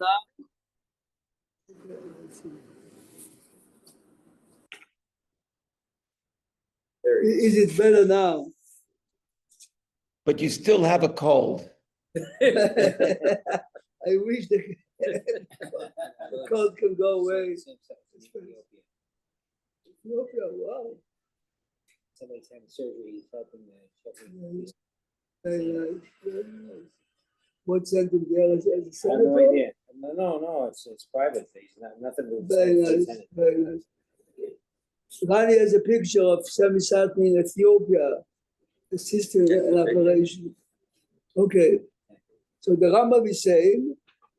now? Is it better now? But you still have a cold. I wish the cold can go away. Ethiopia, wow. Somebody's having surgery, he's helping the Very nice, very nice. What sent him there as a I have no senator? idea. No, it's private. He's nothing to do Very nice, very nice. Rani has a picture of Sami Satni in Ethiopia, assisting an operation. Okay, so the Rambam is saying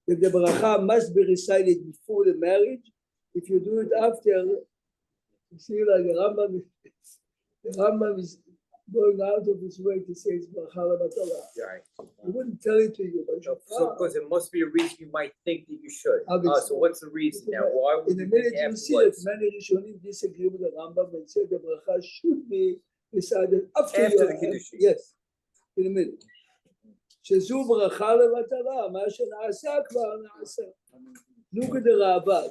that the bracha must be recited before the marriage. If you do it after, you see like the Rambam is going out of his way to say it's bracha l'batala. Right. I wouldn't tell it to you, but So, because there must be a reason you might think that you should. Obviously. So what's the reason now? Why would in a you minute think you see that afterwards? many Rishonim disagree with the Rambam and say the bracha should be recited after After you the Kiddushin. Yes, in a minute. שזו ברכה לבטלה, מה שנעשה כבר נעשה. Look at the Rabbah.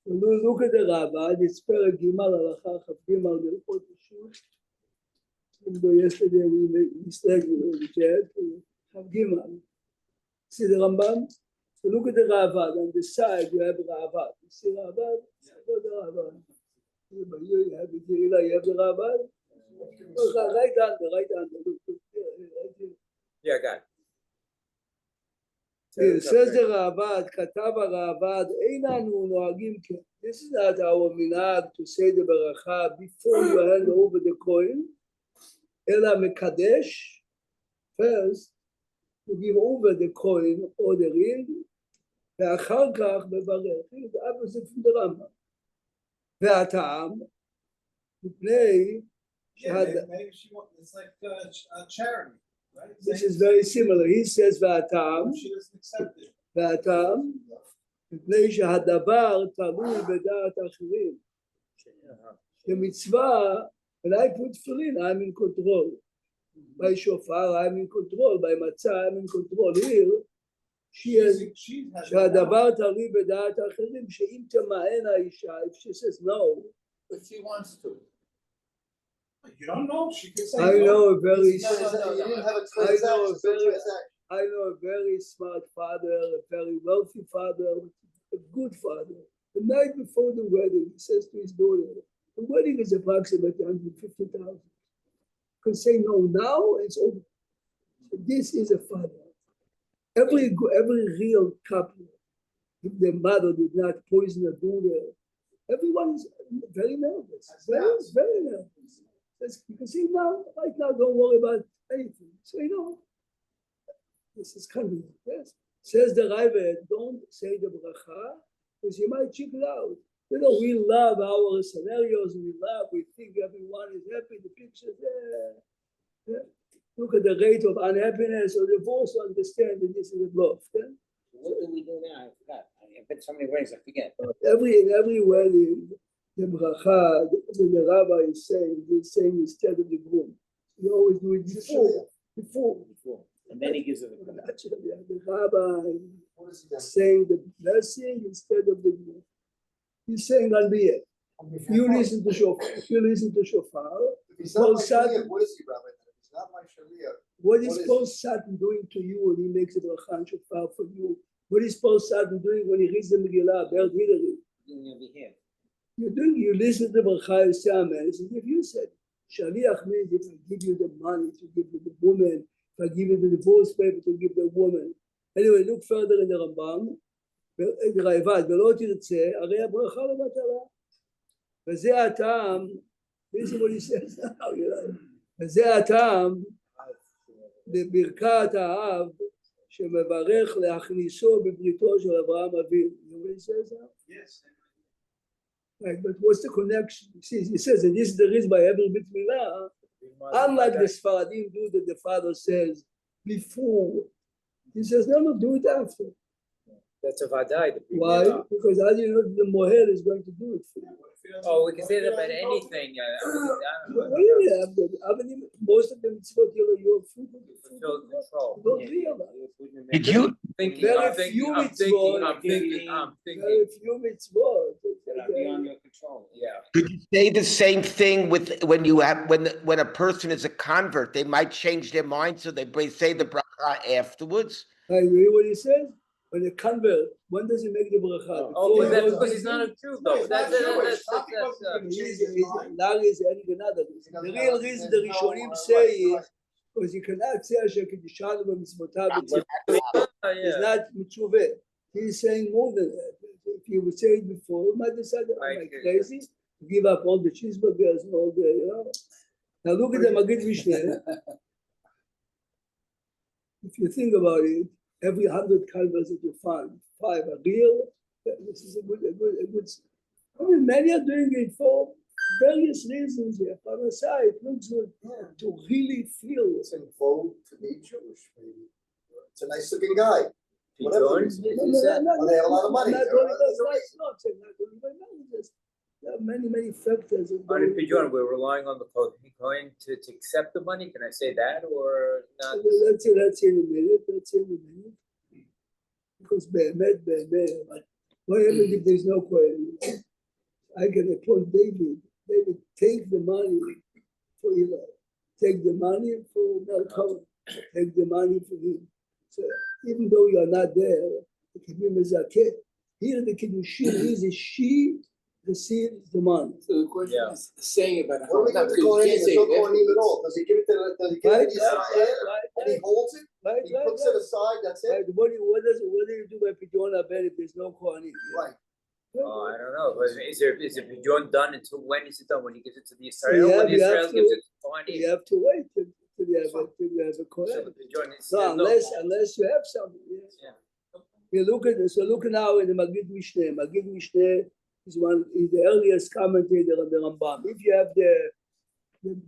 Look at the Rabbah, it's Perek Gimal Halacha Chaf Gimal Berachot Yeshut. Even though yesterday we misled you in the chat, Chaf Gimal. See the Rambam? So look at the Ravad. On the side you have Ravad. You see Ravad? Go the Ravad. You have it here, you have the Ravad. Right under. Look, right here. Yeah, I got it. It says the Ravad, Katav Ravad, Einanu Noagim. This is not our minhag to say the Baracha before you hand over the coin. Ela Mekadesh, first, to give over the coin or the ring, ואחר כך מברך. The opposite from the Rambam. והטעם, מפני it's like a charity, right? This is very similar. He says והטעם, She doesn't accept it. והטעם, מפני שהדבר תלוי בדעת אחרים. כמצווה, when I put tefillin, I'm in control. By shofar, I'm in control. By matzah, I'm in control. Here, שהדבר תלוי בדעת האחרים, שאם תמאן האישה, if she says no, But she wants to. You don't know. She could say I know a very, You didn't have a I know a very smart father, a very wealthy father, a good father. The night before the wedding, he says to his daughter, the wedding is approximately 150,000. Could say no now, it's over. So this is a father. Every real couple, if the mother did not poison the daughter, everyone is very nervous. Very nervous. You can see now, right now, don't worry about anything. So this is coming. Yes. Says the Raiva, don't say the bracha, because you might check it out. We love our scenarios, we think everyone is happy, the pictures there. Look at the rate of unhappiness or divorce to understand that this is a bluff. Yeah? What do we do now? I forgot. I've been so many ways, I forget. In every wedding, the bracha, the rabbi is saying, he's saying instead of the groom. You always do it before. And then he gives it a The rabbi is saying the blessing instead of the groom. He's saying albiyah. If you listen to shofar, If not my shaliach, what is he, Rabbi? If it's not my shaliach, what is Paul Satan doing to you when he makes a bracha and shofar for you? What is Paul Satan doing when he reads the Megillah, Ber Hillary? You listen to the bracha, you say amen. It's as if you said, shaliach means if I give you the money to give to the woman, if I give you the divorce paper to give the woman. Anyway, look further in the Rambam. רעבד, ולא תרצה, הרי הברכה לבטלה. וזה הטעם, this is what he says now, וזה הטעם בברכת האב שמברך להכניסו בבריתו של אברהם אבינו. You know what he says now? yes. Right, but what's the connection? He says that this is the reason by every bit milah, unlike the Sfaradim do that the father says before. He says, no, do it after. That's a vadai. Why? Because how do you know the mohel is going to do it for you? If Oh, we can say that about anything, What do you have? Most of the mitzvot you're fulfill control. don't realize. Did you, Thinking, Very I'm thinking, few I'm thinking, mitzvot. I'm thinking, I'm Very thinking, few mitzvot. Beyond your control. yeah. did you say the same thing with, when you have, when a person is a convert, they might change their mind, so they say the bracha afterwards? I hear what he says. When a convert, when does he make the bracha? Oh, but that's Before because he he's goes not in? a Jew though, that's, Larry is adding another reason. The real reason the Rishonim say is because you cannot say Asher Kedishanu b'mitzvotav yeah. is not mitzvah. He's saying more than that. If you would say it before, you might decide, am I crazy? Give up all the cheeseburgers and all the, you know. Now look at the Magid Mishneh. If you think about it, every 100 converts that you find, 5 are real. This is a good. I mean, many are doing it for various reasons. Yeah, parasite, it looks good to really feel. It's in vogue to be Jewish, maybe. It's a nice looking guy. Whatever the reason. Well, they have a lot of money. Not There only are that's other not, reasons. not saying not only by money, there are many factors. that On go the Pidyon, we're relying on the Kohen to accept the money, can I say that, or not? Let's see in a minute. Because Behemet, what happens if there's no Kohen? I can appoint David. David, take the money for Eli. Take the money for Melchizedek. Take the money for him. So even though you are not there, the Kibbutz Mezakeh. Here the Kiddushin is a she receives the money. So the question Yeah. is saying about What do we not got to because call you him? can't There's say no it Kohanim at all. Does he give it to Right, Israel? And he holds it? He puts it aside, that's Right. it? What do you do by Pidyon Ben if there's no Kohanim? Right. Oh, I don't know, but is it Pidyon done until when is it done? When he gives it to the Yeah, Israel, when the you have Israel to- gives it to You Kohanim? have to wait till you have a So Kohen. the Pidyon is. No, unless you have something. Yes. Yeah. You look at this. So look now in the Magid Mishneh. Magid Mishneh is the earliest commentator on the Rambam. If you have the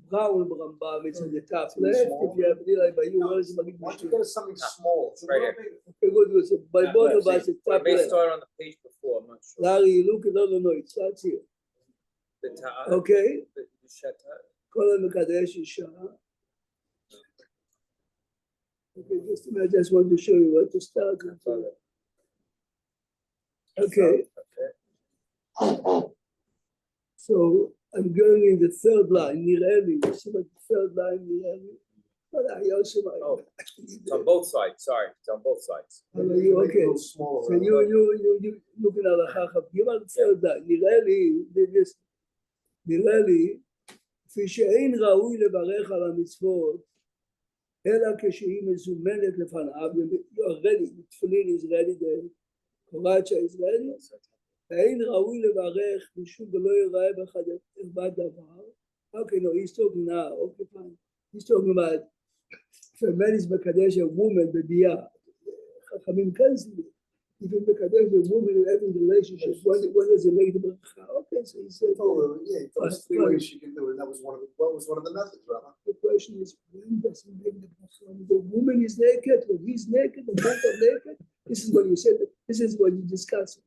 brown Rambam, it's in the top left. If you have Eli Bayu, where is the Magid Why don't you Mishneh? get us something small? Right here. Okay, good. So by both of us, it's It top may left. start on the page before, I'm not sure. Larry, you look at no, it starts here. The ta- Okay. the Shata. Kol HaMekadesh Isha. Okay, just a minute. I just want to show you what to start with. Okay. So I'm going in the third line, Nireli. You see what the third line, Nireli? But I also Oh, it's on both sides, sorry, it's on both sides. How are you? Okay. Smaller. So you looking at the Chacham. Give us the third line. נראה לי, כפי שאין ראוי לברך על המצוות, אלא כשהיא מזומנת לפניו, תפילין ישראלי, קוראצ'ה ישראלי, ואין ראוי לברך משום ולא יראה בחדרת דבר. Okay, no, he's talking now. Okay, fine. He's talking about if a man is מקדש a woman בביאה, חכמים כאן if you מקדש a woman in having relationship, when does it make the bracha? Okay, so he said, Yeah, there's 3 ways you can do it. That was one of the methods, Rabbi. the question is, when does it make the bracha? When the woman is naked, when he's naked, when both are naked, this is what you said, this is what you discussed.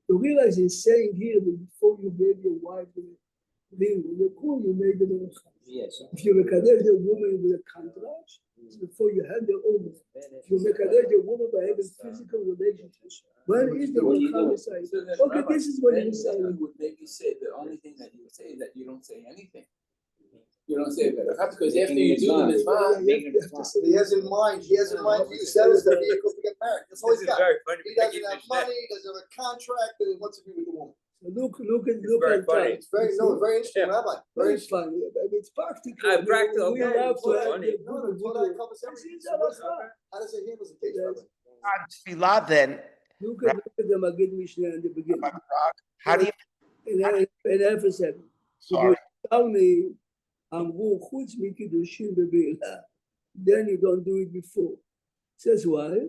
You realize he's saying here that before you gave your wife the ring, when you call, you made the bracha. Yes. If you mekadesh a woman with a contract, it's before you hand her over. If you mekadesh a woman by having physical relationships, when is the bracha decided? So then, Okay, Rabbi, this is what then he's saying. would maybe say the only thing that you would say is that you don't say anything. You don't say that because after you do the mitzvah, He has in mind to use that as the vehicle to get married. That's all This he's is got. very funny. He doesn't have money, he doesn't have a contract, and he wants to be with the woman. Look very at funny. that. It's very interesting, Yeah. Rabbi. Very Very funny. I mean, it's practical. Practical, We okay, have it's to have funny. the No, good well, that covers everything. This is halakha. How does it handle the case, Yes. Rabbi? On tefillah then, Look at the Magid Mishneh in the beginning. how do you, In Ephesus, sorry, tell me, אמרו חוץ מקידושים בבעילה, then you don't do it before. Says why?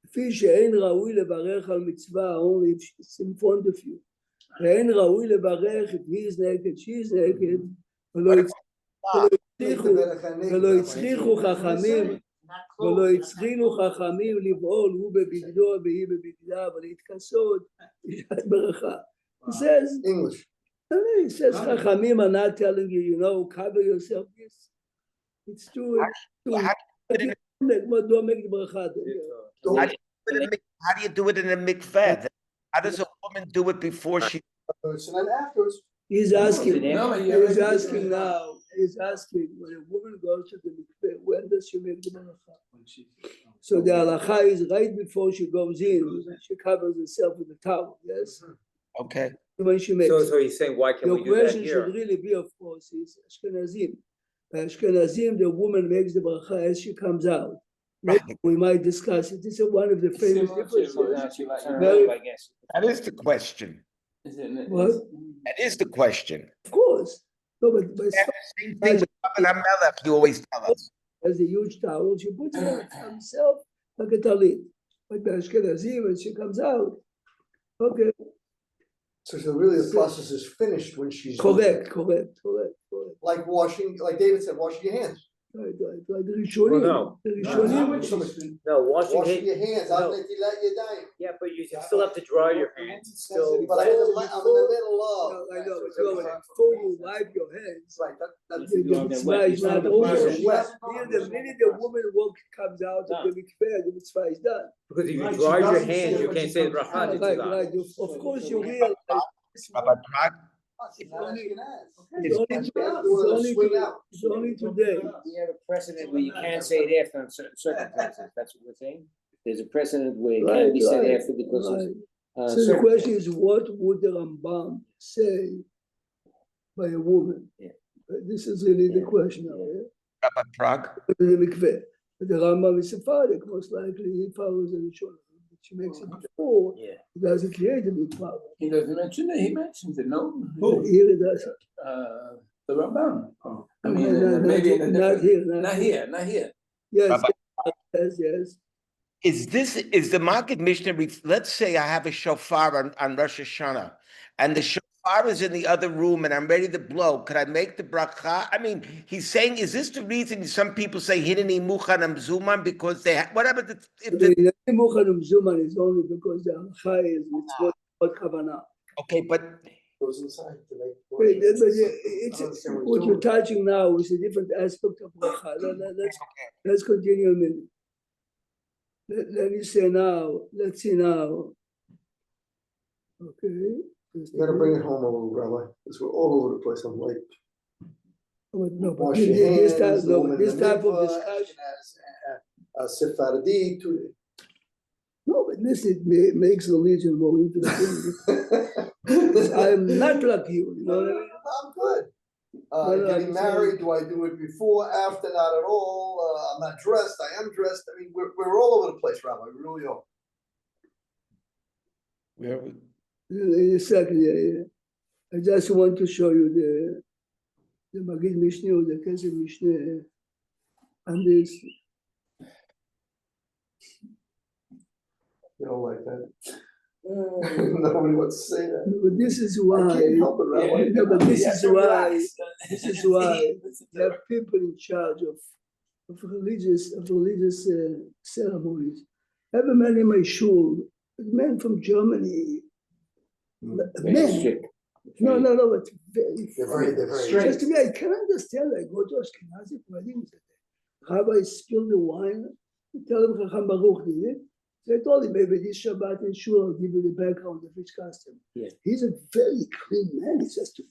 כפי שאין ראוי לברך על מצווה, only if it's in front of you. ואין ראוי לברך if he is naked, she is naked, ולא הצליחו חכמים, ולא הצליחו חכמים לבעול, הוא בבגדו והיא בבגדה, ולהתכסות, בשעת ברכה. He says, English. And then he says, Chachamim are not telling you, cover yourself. It's too. How do you do it in Don't make the bracha. how do you do it in a mikveh? How does a woman do it before she? So then afterwards, He's asking, No, he's asking now, he's asking, when a woman goes to the mikveh, when does she make the bracha? So the halacha is right before she goes in, she covers herself with a towel, yes? Okay. When she makes So, it. so he's saying, why can Your we do that question here? should really be, of course, is Ashkenazim. Ashkenazim, the woman makes the bracha as she comes out. Right. We might discuss it. This is one of the famous Similar to differences. I guess. That is the question. What? That is the question. Of course. No, but Same thing with David HaMelech, you always tell us. has a huge towel, she puts it on herself like a talit. Like the Ashkenazim, when she comes out. Okay, so really the process is finished when she's. correct. Like washing, like David said, washing your hands. Right. Like the Rishonim. Well, no. The No, Rishonim. No, washing Washing it, your hands, No. I'm let you die. yeah, but you still have to dry your hands, it's still. But I'm in the middle of. No, I know, but before you wipe your hands, Right, the that's. mitzvah is not the over. process wet. Here, the minute the woman comes out of the mikveh, the mitzvah is done. Because if you Right, dry she your doesn't hands, say you when can't she say the comes bracha out. until you Right. Of course, you realize. Rabbi Prague, It's only We today. have a precedent where you can't say it after in certain circumstances, that's what we're saying? There's a precedent where it can't be said after because of. Right. So the question is, what would the Rambam say by a woman? Yeah. This is really the question now, yeah? Rabbi Prague. The mikveh. But the Rambam is Sephardic, most likely he follows the Rishon. She makes it before, Yeah. he doesn't create a big problem. He doesn't mention it, he mentions it, no? Here it does. The Rambam. I No, mean, maybe in a not different. here. Not here. Yes, Rabbi- yes. Is the Maggid Mishnah, let's say I have a shofar on Rosh Hashanah, and the shofar is in the other room and I'm ready to blow. Could I make the bracha? I mean, he's saying, is this the reason some people say Hineni Muchanam Zuman because they have, whatever the, if the, The Muchanum Zuman is only because the Halacha is mitzvot kavanah. okay, but Goes inside to make. Wait, but I don't understand what he's you're doing. touching now is a different aspect of bracha. Let's continue a minute. Let me say now, let's see now. Okay. You gotta bring it home a little, Rabbi, because we're all over the place, I'm like. But no, but Wash this your hands, type, the no, woman but this in the type of mikvah, discussion. Sephardi, to. No, but this makes religion more interesting. I'm not like you, you know what I mean? I'm good. No, Getting I'm married, saying- do I do it before, after, not at all? I'm not dressed, I am dressed, I mean, we're all over the place, Rabbi, we really are. where we- In a second, yeah. I just want to show you the Maggid Mishneh or the Kesef Mishneh and this. You don't like that? Nobody wants to say that. But this is I why. can't help it, Rabbi. No, but this You is have to why. relax. This is why you have people in charge of religious ceremonies. I have a man in my shul, a man from Germany. Very Man, strict. no, but very. They're very. Just to me, I can understand. I go to Ashkenazi weddings. Rabbi spill the wine. Tell him Chacham Baruch did it. So I told him maybe this Shabbat in shul, I'll give you the background of each custom. Yeah. He's a very clean man. He says to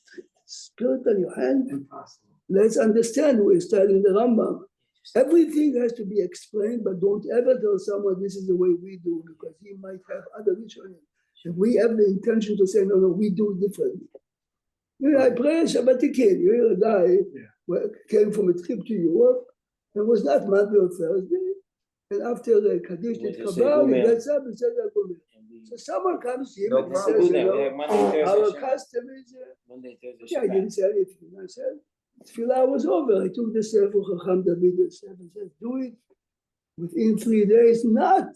spill it on your hand. Impossible. Let's understand we're studying the Rambam. Everything has to be explained, but don't ever tell someone this is the way we do, because he might have other vision. If we have the intention to say, no, we do it differently. You know, I pray Shabbatikin. You hear a guy who came from a trip to Europe, and was not Monday or Thursday, and after the Kaddish What did does it say, Kabbalah, he Gomel? gets up and says, Gomel. So someone comes to him No and problem. says, Yeah, Monday, our Thursday, Shabbat. custom is, Monday, Thursday, yeah, I Shabbat. didn't say anything. I said, Tefillah was over. I took the Sefer Chacham David Yosef and said, do it within 3 days, not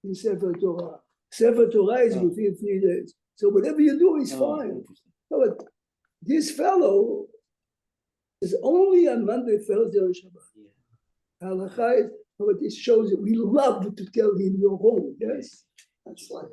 in Sefer Torah. Sefer Torah is within 3 days. So whatever you do is fine. No, but this fellow is only on Monday, Thursday, and Shabbat. Halakha is, but it shows that we love to tell him you're home. Yes. That's like.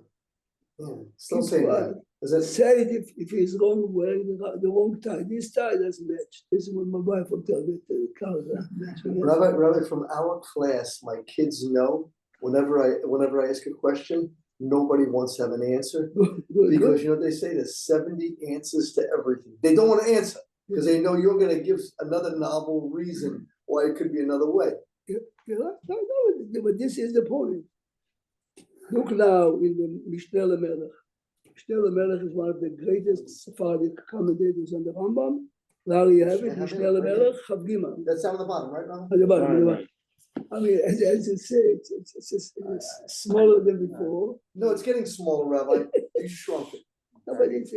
Still Keep saying quiet. that. Is it? Say it if he's wrong, wearing the wrong tie. This tie doesn't match. This is what my wife will tell me. The color doesn't match. Rabbi, from our class, my kids know whenever I ask a question, nobody wants to have an answer. Because you know they say there's 70 answers to everything. They don't want to answer because they know you're gonna give another novel reason why it could be another way. But this is the point. Look now in the Mishneh LaMelech. Mishneh LaMelech is one of the greatest Sephardic commentators on the Rambam. Now you have it, Mishneh LaMelech, Chav Gimel. That's down at the bottom, right, Rabbi? At the bottom, at the Right, bottom. I mean, as you say, it's smaller than before. No, it's getting smaller, Rabbi. You shrunk it. No, but it's,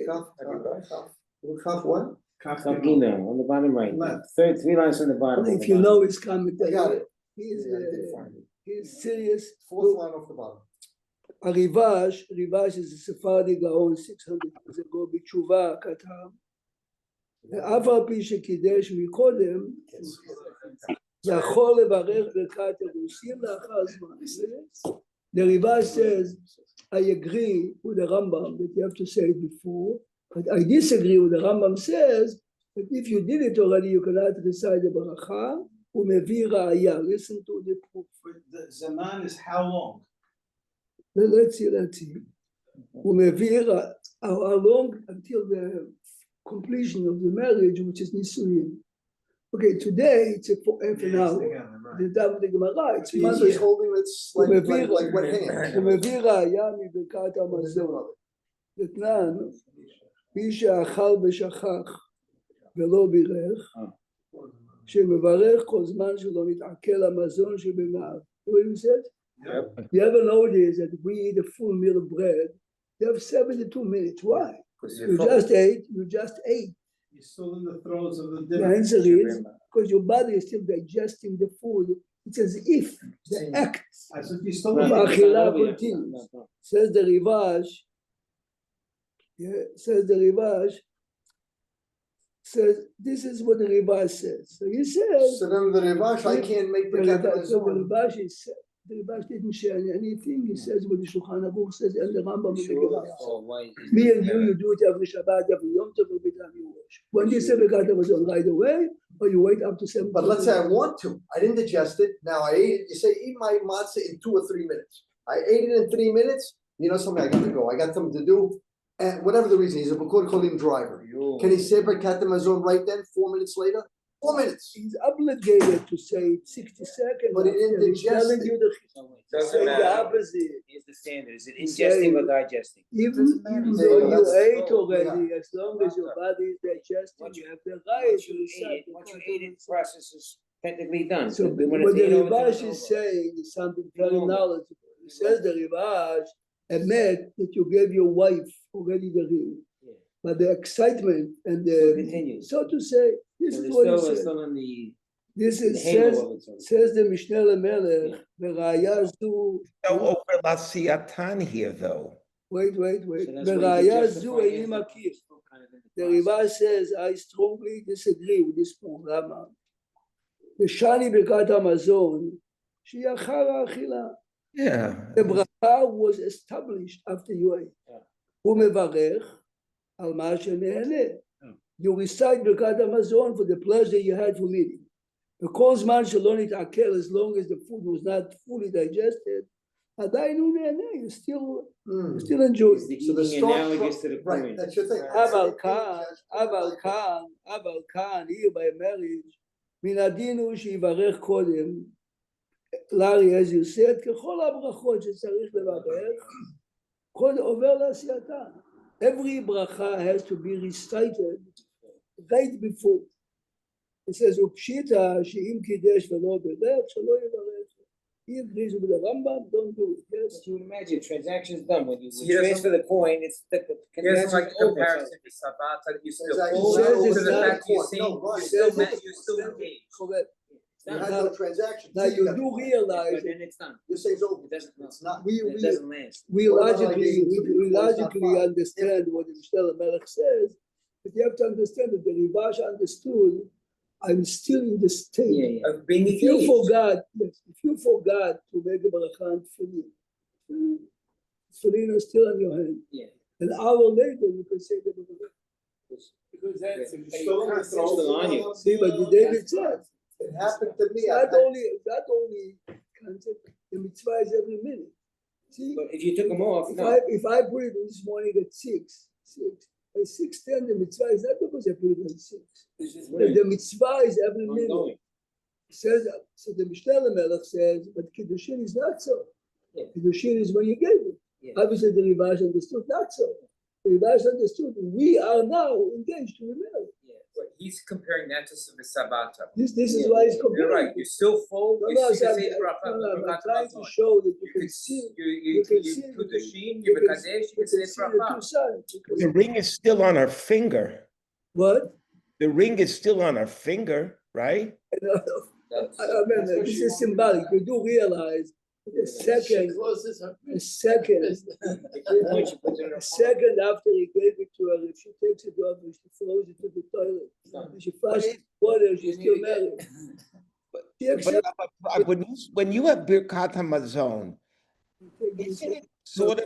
Kaf what? Chav Gimel, on the bottom right, Left. third, 3 lines on the bottom. if you know his I commentary, got it. he's find it. he's serious. Fourth line off the bottom. Rivash is a Sephardi Gaon 600 years ago, בתשובה כתב, ואף על פי שקידש מקודם, יכול לברך ברכת אירוסין לאחר זמן. The Rivash says, I agree with the Rambam that you have to say it before, but I disagree with the Rambam says that if you did it already, you cannot recite the bracha, ומביא ראיה. Listen to the proof. The Zaman is how long? Let's see. How long until the completion of the marriage, which is Nisuyin. Okay, today it's for half an hour. The Dam the Gemara, it's He's holding it like wet hand. ומביא ראיה מברכת המזון. דתנן, מי שאכל ושכח ולא בירך, שמברך כל זמן שלא מתעכל המזון שבמעיו. You know what he said? Yep. You ever notice that we eat a full meal of bread, you have 72 minutes. Why? You just ate. You're still in the throes of the The dinner. answer is because your body is still digesting the food. It's as if the act I said, you're still of eating. Achila continues. Says the Rivash, says this is what the Rivash says. So he says, So then the Rivash, I can't make the the Rivash didn't share anything. He says what the Shulchan Aruch says and the Rambam and the Gemara. Oh, why? Me and you do it every Shabbat, every Yom Tov, every time you wash. When you say Birkat Hamazon right away, or you wait up to 7. But let's say I want to. I didn't digest it. Now I ate it. You say eat my matzah in 2 or 3 minutes. I ate it in 3 minutes. You know something, I got to go. I got something to do. And whatever the reason, he's a B'kol Kolim driver. Can he say Birkat Hamazon right then, 4 minutes later? 4 minutes. He's obligated to say it 60 seconds. But he didn't He's digest telling it. you the Doesn't say the matter. opposite. Here's the standard, is it ingesting or digesting? Even matter. though you That's- ate already, as long as your body is digesting, Once you have the right Once to you recite ate it, the once you Birkat ate it, Hamazon. process is technically done. So But when what it's the ate over, Rivash it's is over. saying is something very Over. knowledgeable. He says the Rivash admit that you gave your wife already the ring. Yeah. But the excitement and So it the, continues. so to say, this So is it's what he still, it's said. still in the This is halo of it. so- says the Mishneh LaMelech, וראיה זו, No over La Siatan here, though. wait, So that's where you וראיה justify זו it איני as מכיר. still kind of in The process. Rivash says, I strongly disagree with this proof. למה? ושני ברכת המזון, שהיא אחר האכילה. Yeah. The bracha was established after you ate. Yeah. הוא מברך על מה שנהנה. You recite ברכת המזון for the pleasure you had from eating. וכל זמן שלא נתעכל, as long as the food was not fully digested, עדיין הוא נהנה, you still enjoy Is it. the So the eating start analogous to the right, coin? that's your thing. אבל כאן, here by marriage, מן הדין הוא שיברך קודם, לארי, as you said, ככל הברכות שצריך לברך, קודם עובר לעשייתה. Every bracha has to be recited right before. It says, ופשיטה שאם קידש ולא ברך, שלא יברך. He agrees with the Rambam, don't do it. Yes. You would imagine transaction's done, when you So he doesn't- transfer the coin, it's the He doesn't like transaction's the over. comparison to Sabbat, that you still Exactly. hold Says to it's the not fact you court. see, No, you right. still Says met, it's- you still engage. Correct. You had no transaction. Now you do realize But that then it's done. You say it's over. It doesn't, It's not. it doesn't last. we What about logically, like this? we Well, it's not logically fine. understand what the Mishneh LaMelech says, but you have to understand that the Rivash understood, I'm still in the state. Yeah, yeah. Of being If you engaged. forgot, yes, if you forgot to make a bracha and finish, tefillin are still on your hand. Yeah. An hour later, you can say the bracha. Because that's. You're still in the a- throes still on you. of See, but the David said, It happened to me. it's I've not had- only concept, the mitzvah is every minute. See, But if you took them off, if no. I put it this morning at 6, by 6:10, the mitzvah is not because I put it at 6. It's just The mitzvah is every minute. Ongoing. Says, so the Mishnah Melech says, but Kiddushin is not so. Yeah. Kiddushin is when you gave it. Yeah. Obviously, the Rivash understood not so. The Rivash understood we are now engaged to remember. Yeah. But he's comparing that to the Sabata. This is Yeah, why he's yeah, comparing. You're right, you're still full, No, you no, still so say the bracha, I'm but trying to not show that you You can can see. see, You you can do see, the sheen, you you can mekadesh, you You can say can the see the two bracha. sides. The ring is still on her finger. What? The ring is still on her finger, right? I mean, this is symbolic. You do realize the second, closes her. the second, When she puts it in her a second after he gave it to her, if she takes it off and she throws it to the toilet, and she flushes water, she's still married. She accepts But when you have Birkat Hamazon, isn't it sort of,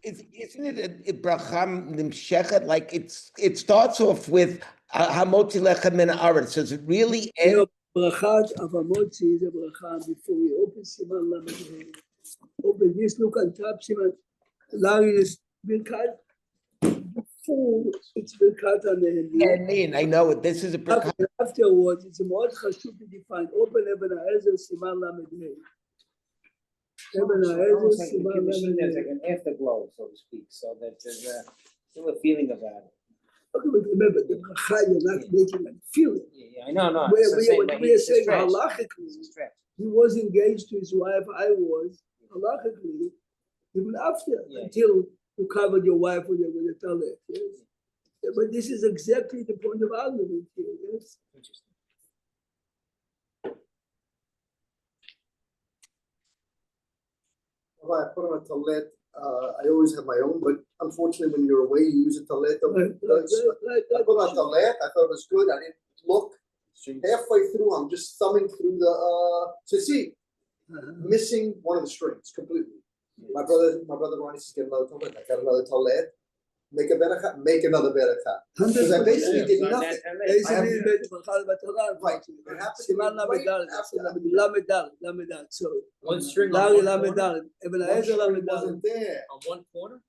isn't it a bracha nimshechet? Like it starts off with Hamotzi lechem min haaretz. Does it really end? No, brachat avamotzi is a bracha before we open Siman Lamed. Open this, look on top, Siman. Larry is Birkat. Before it's Birkat on the hand. I know it. This is a bracha. Afterwards, it's a more chashuv to define. Open Eben Ha'ezer Siman Lamed. Eben Ha'ezer Almost like the Siman kiddushin, there's like Lamed. an afterglow, so to speak, so that there's still a feeling about it. Okay, but remember, the bracha, you're not making a feeling. Yeah, I know, no. We it's the same, are but we are it's a saying stretch. halachically, It's a stretch. he was engaged to his wife, I was, halachically, even after, Yeah. until you covered your wife with a talit, yes? Yeah, but this is exactly the point of argument here, yes? Interesting. Well, I put on a talet, I always have my own, but unfortunately, when you're away, you use a talet. I put on a talet, I thought it was good, I didn't look. Halfway through, I'm just thumbing through the, see, missing one of the strings completely. My brother Ronnie says, get another talet, I got another talet, make a beracha, make another beracha. Because I basically did nothing. Basically, the bracha b'torah, Right. It happened to Siman me right Lamed after that. Lamed, sorry. One string on Larry one Lamed, corner, Eben One Ha'ezer string Lamed. wasn't there. on one corner?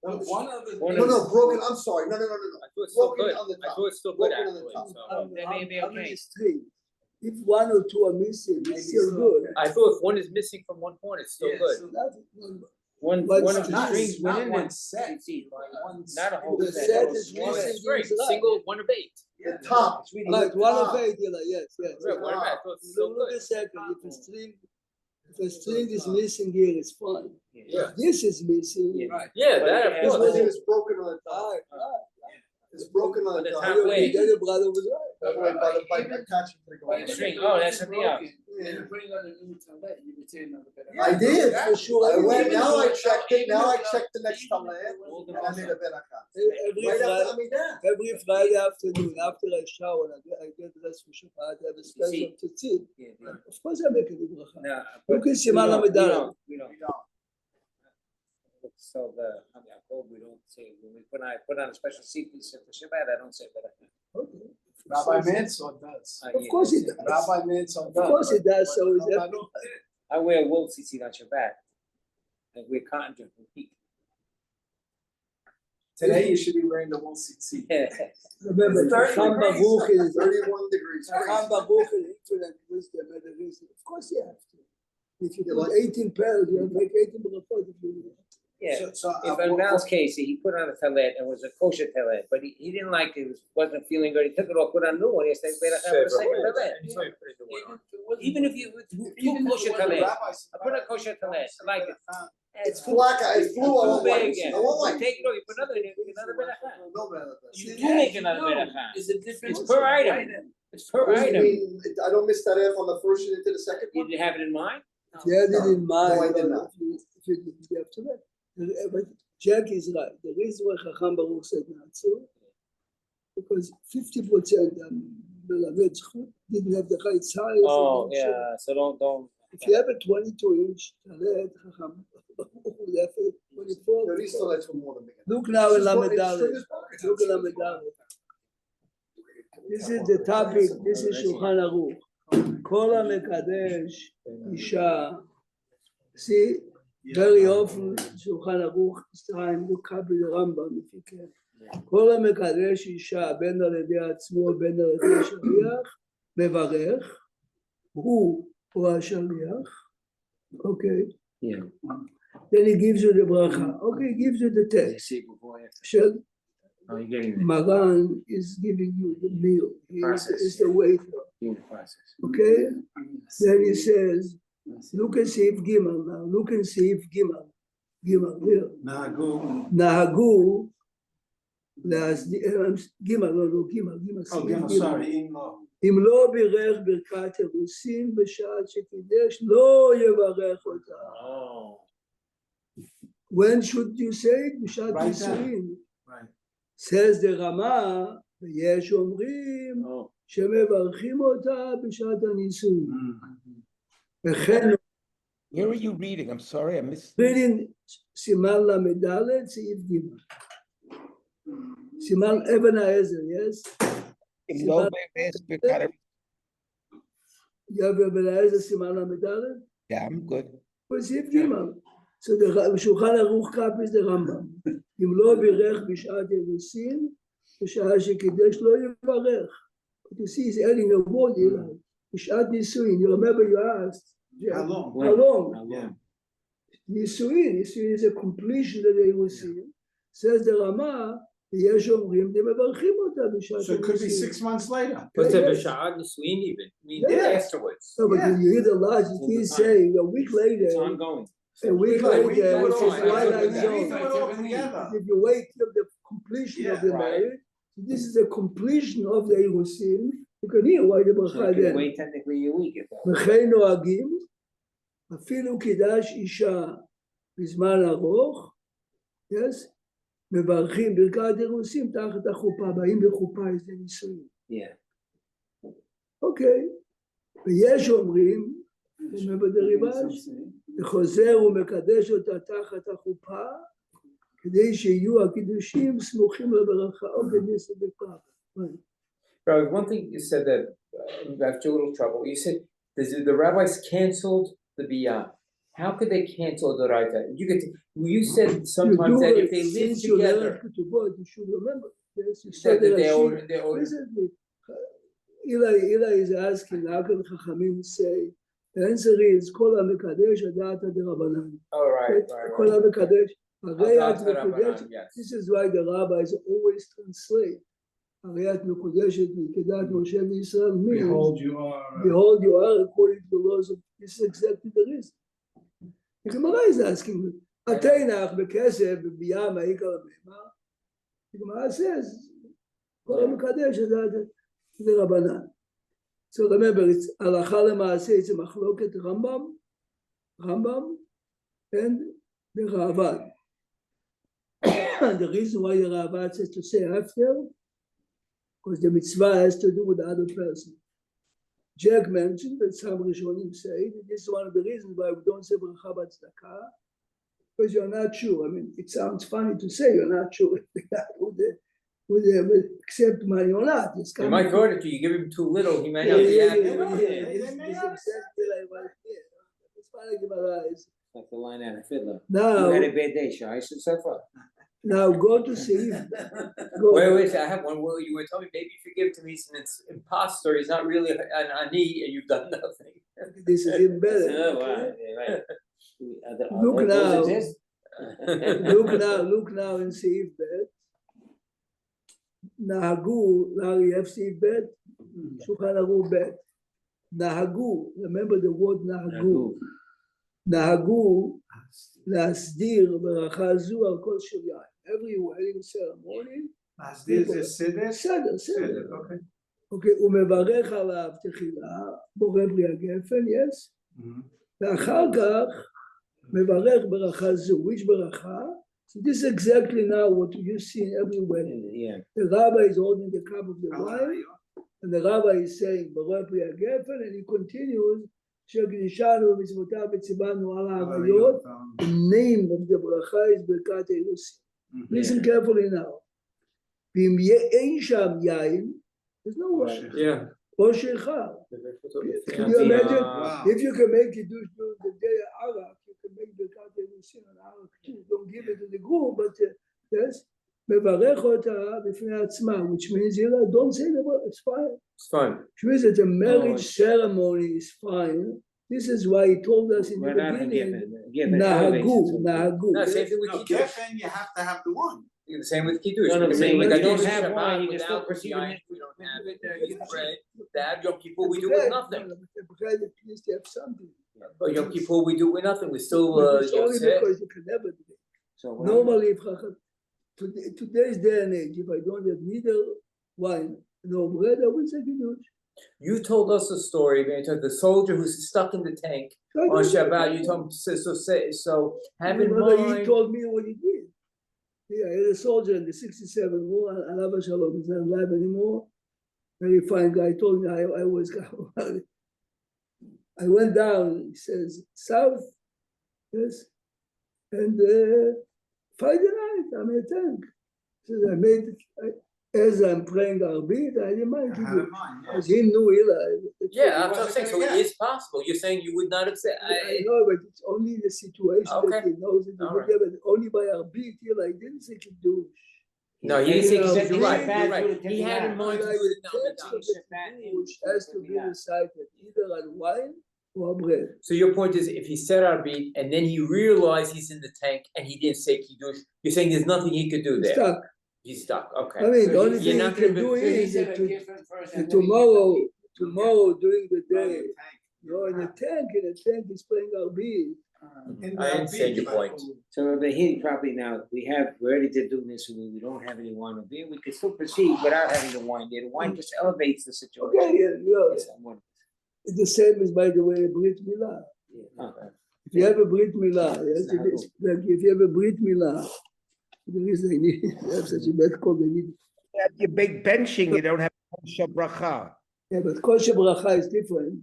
One of the. One No, of no, broken, I'm sorry, no. I thought it's still Broken good, on the I top. thought it's still good Broken on the actually, top. so. That may be How many okay. strings? If one or two are missing, it's still good. I thought if one is missing from one corner, it's still good. One But of the not- strings not within one it. set. It's easy. One Not a whole The set. set One is string. missing. String, these single, one of 8. The top. It's really Right, good. one of eight, you're like, yes. Right, one of 8, I thought it's still Look good. a second, if a string is missing here, it's fine. Yeah. This is missing. Yeah. Right. Yeah, But that it of has course. Because it was broken on the top. Right. It's broken on But the the top. top You- way. Then your brother was right. That's why by attaching to the By the glass. string. Oh, that's something else. And you're putting on a new talet, you would say another better. I did. For sure. I went, Even now though I it's not- checked it, even now though I it's checked the not- next even talet, though and I made a beracha. Every Right after Friday, Amidah. every Friday afternoon, after I shower, I get dressed for Shabbat, I have a special tzitzit. Yeah, yeah. Of course I make it with bracha. No, Look but at Siman we Lamed. don't. So we don't say, when we put on a special sequence for Shabbat, I don't say that. Okay. Rabbi Manson does. Of course it does. Rabbi Manson Of does. course it does, so is Nobody every, did it. I wear wool tzitzit on Shabbat. And we're cotton to compete. Today you should be wearing the wool seat. remember, Chacham Baruch is, 31 degrees. Chacham Baruch is infinite wisdom and the reason. Of course you have to. If you You put like- 18 pairs, you'll make 18 brachot if you. Yeah. So, If in Mal's case, he put on a talet and was a kosher talet, but he didn't like it, wasn't feeling good, he took it off, put on a new one, he said, better have a second talet. Even if you, two kosher talet, I put a kosher talet, I like it. It's black, it's blue, I Too want white. big, yeah. I want white. Take it off, you put another beracha. No beracha. You do make another beracha. It's a difference. It's per item. It's per What do you item. mean, I don't miss that F on the first and into the second You one? didn't have it in mind? You had it in mind. No, I did but not. If you did, you have to let. But Jack is right. The reason why Chacham Baruch said not so, because 50% Melamed Zchut didn't have the right size. Oh, yeah, so don't. If you have a 22-inch talet, Chacham Baruch would have 24. He still lets one more than me. Look now in It's just one- Lamed it's Dalet. string is broken. Look at Lamed Dalet. This is the topic, this is Shulchan Aruch. Kol HaMekadesh Isha. See, very often Shulchan Aruch is trying to copy the Rambam if you can. כל המקדש אישה בין על ידי עצמו בין על ידי שליח מברך הוא או השליח, okay, Yeah. then he gives you the bracha, okay, he gives you the They text. say before, after. של Oh, you're getting the Maran is giving you the meal, he Process. is the waiter, doing the process. okay, then he says look and see if Gimel now, look and see if Gimel here, Nagu. נהגו גימל, לא, גימל, Oh, Gimel, sorry, in law. אם לא בירך ברכת אירוסין בשעה שקידש, לא יברך אותה. When should you say it? בשעת Right נישואין. Right. says the רמה, ויש אומרים שמברכים אותה בשעת הנישואין. וכן, Where are you reading? I'm sorry, I missed. reading סימן ל"ד, סעיף ג'. סימן אבן העזר, yes? Im Lobe Res Birkat- you have אבן העזר סימן ל"ד? Yeah, I'm good. סעיף ג'. So the Shulchan Aruch copies the Rambam. אם לא בירך בשעת אירוסין, בשעה שקידש לא יברך. But you see, he's adding a word here. בשעת נישואין. You remember you asked, How long? how long? Yeah. נישואין is a completion of the אירוסין. Says the רמה, ויש אומרים, הם מברכים אותה בשעת So it could be הנישואין. 6 months later. What's Yeah, the yes. Bashad Nisween even? I mean, Yeah. afterwards. No, but Yeah. you hear the logic, All the he's time. saying a week later, It's ongoing. a week Right, later, we do it it's all a twilight together. zone. We do it all together. If you wait till the completion of Yeah, the right. marriage, this is the completion of the Irusin, you can hear why the So ברכה you can then. wait technically a week if that. וכן נוהגים, אפילו קידש אישה בזמן ארוך, yes, מברכים ברכת אירוסין תחת החופה, באים בחופה איזה נישואים. Yeah. אוקיי, ויש אומרים, remember the ריב"ש, וחוזר ומקדש אותה תחת החופה, כדי שיהיו הקידושים סמוכים לברכה, אוקיי, ניסו בפעם. Bro, one thing you said that got you a little trouble. You said the rabbis canceled the biyah. How could they cancel the raita? You said sometimes that if they live since you learn together, כתובות, you should remember. Yes, you that, said that that they Rashi- owe. listen to me. Eli is asking, how can Chachamim say, the answer is, כל המקדש הדעת דרבנן. Oh, right, כל right, right. המקדש, הרי את Adat מקודשת, Rabbanan, yes. this is why the rabbis always translate, הרי את מקודשת כדת משה וישראל, means, Behold, you are. behold you are according to the laws of, this is exactly the reason. The Gemara is asking, התנח בכסף בביאה מעיק על הבהמה, the Gemara says, כל המקדש הדעת דרבנן. So remember, it's הלכה למעשה, it's a מחלוקת Rambam and the Ravad. The reason why the Ravad says to say after, because the mitzvah has to do with the other person. Jack mentioned that some Rishonim say that this is one of the reasons why we don't say bracha b'tzedakah, because you're not sure. I mean, it sounds funny to say you're not sure if the guy would accept money or not. It's He might go to you give him too little, he may not be happy. It's exactly like what it is. It's funny, Gemara is. Like the line out of Fiddler. Now, You had a bad day, Shai, so far. now go to see. Wait, I have one. Well, you were telling me maybe forgive to me since it's imposter. He's not really an ani, and you've done nothing. This is even better. Oh, wow, okay? yeah, right. Look Those now. exist? Look now in Seif Bet. Nahagu, now you have Seif Bet, Shulchan Aruch Bet. Nahagu, remember the word Nahagu. Nahagu, להסדיר ברכה זו על כל שריין. Every wedding ceremony, As this is Siddur? בסדר, בסדר. Siddur, okay. אוקיי, הוא מברך עליו תחילה, בורא בלי הגפן, yes? ואחר כך מברך ברכה זו, which ברכה? So this is exactly now what you see in every wedding. Yeah. The rabbi is holding the cup of the wine, and the rabbi is saying, בורא בלי הגפן, and he continues, שהקדישנו ומצוותיו וציוונו על העריות, the name of the bracha is ברכת האירוסין. Listen carefully now. ואם אין שם יין, there's no wine. Yeah. או שיכר. Can you imagine? If you can make kiddush during the day of Arak, you can make ברכת האירוסין on Arak too. Don't give it to the group, but yes. מברך אותה בפני עצמה, which means, don't say the word, it's fine. It's fine. Which means that the marriage ceremony is fine. This is why he told us in the We're not beginning, given. nahagu, nahagu. No, same thing with No, Kiddush. Geffen, you have to have the one. The same with Kiddush. No, no, The I'm same saying with if you don't Kiddush have Shabbat wine, you can still without proceed wine, with we don't have it, you bread. That Yom Kippur we do with nothing. Bread, at least you have something. But Yom Kippur we do with nothing, we still, But it's only Yotzeh. because you can never do it. So Normally, if today's day and age, if I don't have neither wine nor bread, I will say kiddush. You told us a story, man, you told the soldier who's stuck in the tank on Shabbat, you told him, so have in Remember, he mind. told me what he did. Yeah, he was a soldier in the 67 war, and Abba Shalom is not alive anymore. Very fine guy. Told me I was. I went down. He says south, yes, and Friday night I'm in a tank. He says I made it. As I'm praying Arbit, I didn't mind to I do have it. mine, yeah. Because he knew Eli. Yeah, that's what I'm saying, so it is possible, you're saying you would not have said, I know, but it's only the situation Okay. that he knows it. All right. But only by Arbit, Eli didn't say kiddush. no, he didn't say, Yeah, you're yeah, right, yeah, you're right, yeah. he had in mind to Like do it the now, text of the kiddush has to be recited either on wine or bread. So your point is, if he said Arbit, and then he realized he's in the tank, and he didn't say Kiddush, you're saying there's nothing he could do there? Stuck. He's stuck, okay. I mean, the So only he- thing you're he not can gonna do be- is that tomorrow during the day, in a tank is playing Arbit. I understand your point. So but he probably now, we're ready to do this, and we don't have any wine or beer, we can still proceed without having the wine there. The wine just elevates the situation. Okay, Yes, I'm one. it's the same as, by the way, a Brit Milah. Yeah. Okay. If you have a Brit Milah, yes, like if you have a Brit Milah, the reason they need to have such a bad call, they need. You have your big benching, you don't have kosher bracha. Yeah, but kosher bracha is different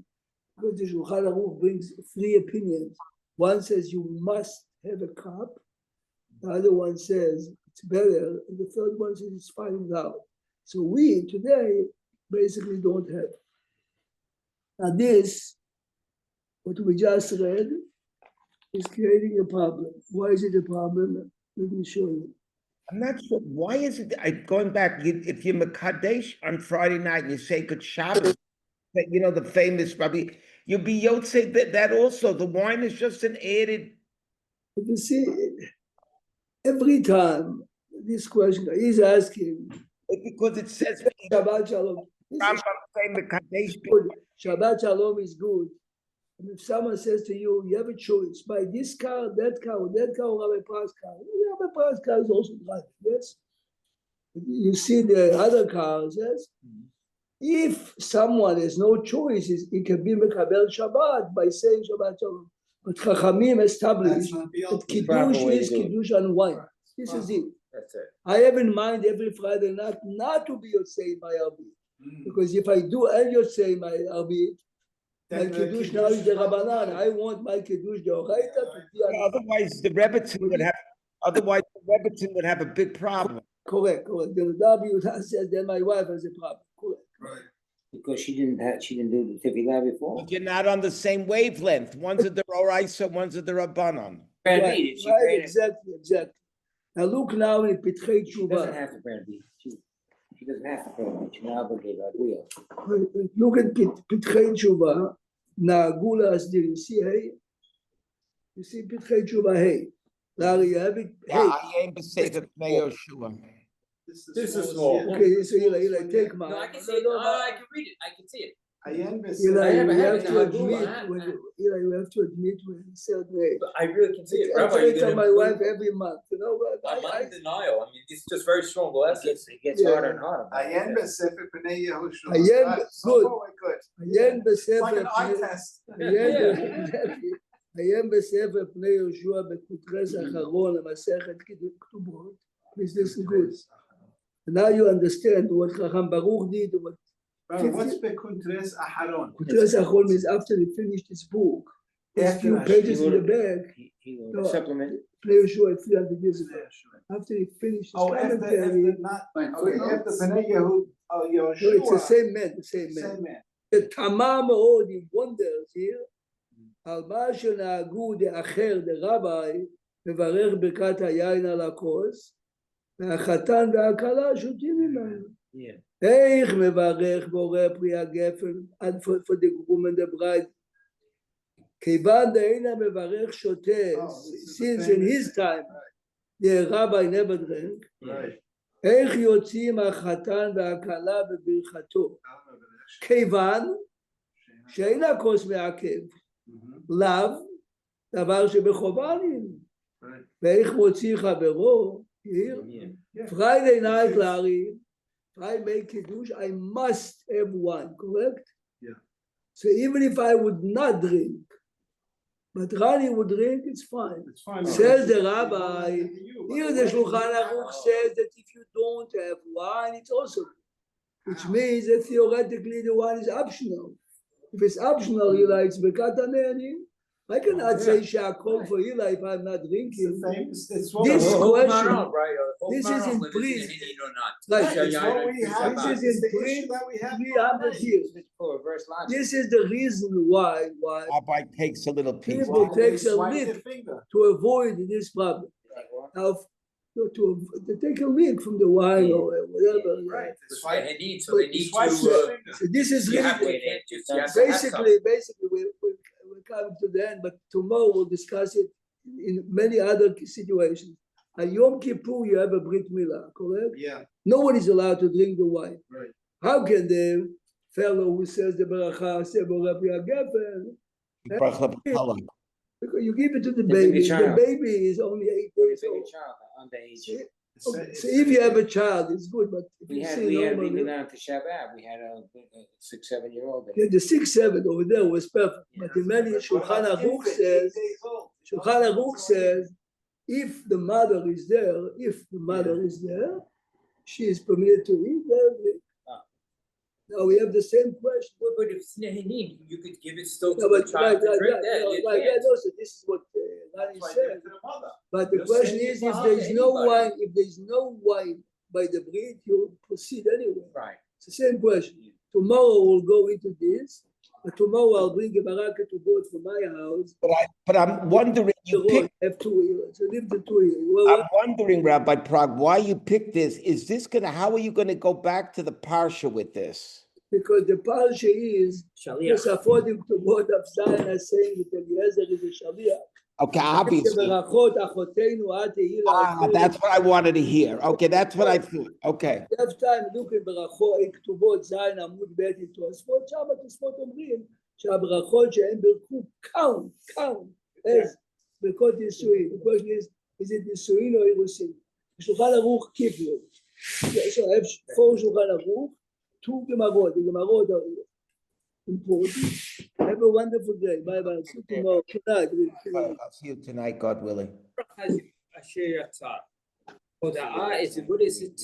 because the Shulchan Aruch brings 3 opinions. One says you must have a cup, the other one says it's better, and the third one says it's fine without. So we today basically don't have. Now this, what we just read, is creating a problem. Why is it a problem? Let me show you. I'm not sure, why is it, going back, if you're Mekadesh on Friday night and you say good Shabbos, the famous Rabbi, you'll be Yotze, that also, the wine is just an added. But you see, every time this question is asking, Because it says, Shabbat Shalom. This is Rambam say Mekadesh, good. Shabbat Shalom is good. And if someone says to you, you have a choice, buy this car, that car, or Rabbi Price car. Rabbi Price car is also right, yes? You see the other cars, yes? If someone has no choices, he can be Mekabel Shabbat by saying Shabbat Shalom. But Chachamim established That's not the that ultimate. Proper Kiddush way to is do it. Kiddush on wine. This is it. That's it. I have in mind every Friday night not to be Yotzei by Arbit. Because if I do and Yotzei by Arbit, my Then the Kiddush now is the Kiddush Rabbanan. I want my Kiddush the Oraita to be on. otherwise the Rebbitzin would have a big problem. Correct. The W says then my wife has a problem. Correct. Right. Because she didn't do the tefillah before. But you're not on the same wavelength. One's a Deroraisa, one's a Derabbanon. Branded, she Right, branded. exactly. Now look now in Pitrei She doesn't Tshuva. have to brand it. She doesn't have to brand it. She's not obligated like we are. Look at Pitrei Tshuva. Na'agu להסדיר. You see, hey? You see Pitrei Tshuva, hey? Larry, you have it, hey? I am B'Sefer Pnei Yoshua. This is small. Okay, so Eli, take mine. No, I can see it, I can read it, I can see it. Ayen Eli, B'Sefer. I have you have it to now. admit when Eli, you have to admit when you said hey. But I really can see it. I Rabbi, tell you're it to gonna my include- wife every month, you know what? I'm not in denial, I mean, it's just very strong glasses. It gets Yeah. harder and harder. Ayen B'Sefer Pnei Yehoshua. Ayen, So good. far, we're good. Ayen It's like בספר an eye פני- test. עיין בספר פני יהושע בקוטרס האחרון למסכת כתובות. Is this good? Now you understand what Chacham Baruch did, what Rabbi, what's Bekuntres Aharon? Kutres Achron means after he finished his book. There's After few Rashi, pages he in the wrote- back. He No. Supplement. Play Yeshua 300 years ago. After he finished his Oh, after commentary. not, Fine, okay, footnotes. after Bnei Yehuda, oh, No, it's the Yehoshua, same man, the same man. same man. The Tamam all the wonders here. על מה שנהגו דאחר דרבי, מברך ברכת היין על הכוס, והחתן והכלה שותים ממנו. Yeah. איך מברך בורא פרי הגפן, and for the groom and the bride. כיוון דאינה מברך שותה, since in his time, the rabbi never drank, Right. איך יוצאים החתן והכלה בברכתו? כיוון שאינה כוס מעכב. לאו, דבר שבחובנים, ואיך מוציא חברו, here, Friday night, Larry, if I make Kiddush, I must have wine, correct? Yeah. So even if I would not drink, but Rani would drink, it's fine. It's fine. Says the rabbi, here the Shulchan Aruch says that if you don't have wine, it's also good. Which means that theoretically the wine is optional. If it's optional, Eli, it's Bekat Haneni. I cannot say Shakol for Eli if I'm not drinking. It's what This we- question- This this is in pre- Right. Like, it's what we have, This it's is the in issue that we have. 300 years. This is the reason why Rabbi takes a little piece. people Why takes they a swipe lick their finger? to avoid this problem. Now, to take a lick from the wine or whatever. Right. It's why they need, so But they need Swipe to, their finger. So this is you have to, really, you have to have some. basically, we're coming to the end, but tomorrow we'll discuss it in many other situations. At Yom Kippur, you have a Brit Milah, correct? Yeah, No one is allowed to drink the wine. right. How can the fellow who says the Beracha say Borei Pri HaGefen? Because you give it to the It's like a baby. The child. baby is only 8 days old. Okay, so if you have a child, it's good, but if We you had, see we had, we normally, went down to Shabbat, we had a 6, 7-year-old. yeah, the 6, 7 over there was perfect. But in many Shulchan Aruch says, Shulchan Aruch says, if the mother is there, she is permitted to eat. Ah. Now we have the same question. But if it's Nehenim, you could give it still to No, the but child to drink that, you can't. also, this is what Rani That's why I said. give it to the mother. But the You're question saying is, it's if not there's no anybody. wine, if there's no wine by the breed, you proceed anyway. Right. It's the same question. Tomorrow we'll go into this, but tomorrow I'll bring a baraka to board from my house. But I'm wondering, you The road picked, have 2 years, so leave the 2 years. I'm wondering, Rabbi Prague, why you picked this. Is this gonna, how are you gonna go back to the Parsha with this? Because the parsha is, yes, according to what of Zion is saying that Eliezer is a Shaliach. Okay, obviously. Berachot achotenu at tehila alpei. That's what I wanted to hear. Okay, that's what I thought. Okay. You have time, look in ברכות, כתובות זין עמוד ב' תוספות, שם התוספות אומרים שהברכות שהם ברכו count as ברכות נישואין. The question is it נישואין או אירוסין? בשולחן ערוך קיפלו. So I have 4 שולחן ערוך, 2 גמרות, the גמרות are important. Have a wonderful day. Bye bye. See you tomorrow. Tonight. I'll see you tonight, God willing. אשר יצא. הודעה, is it, what is it?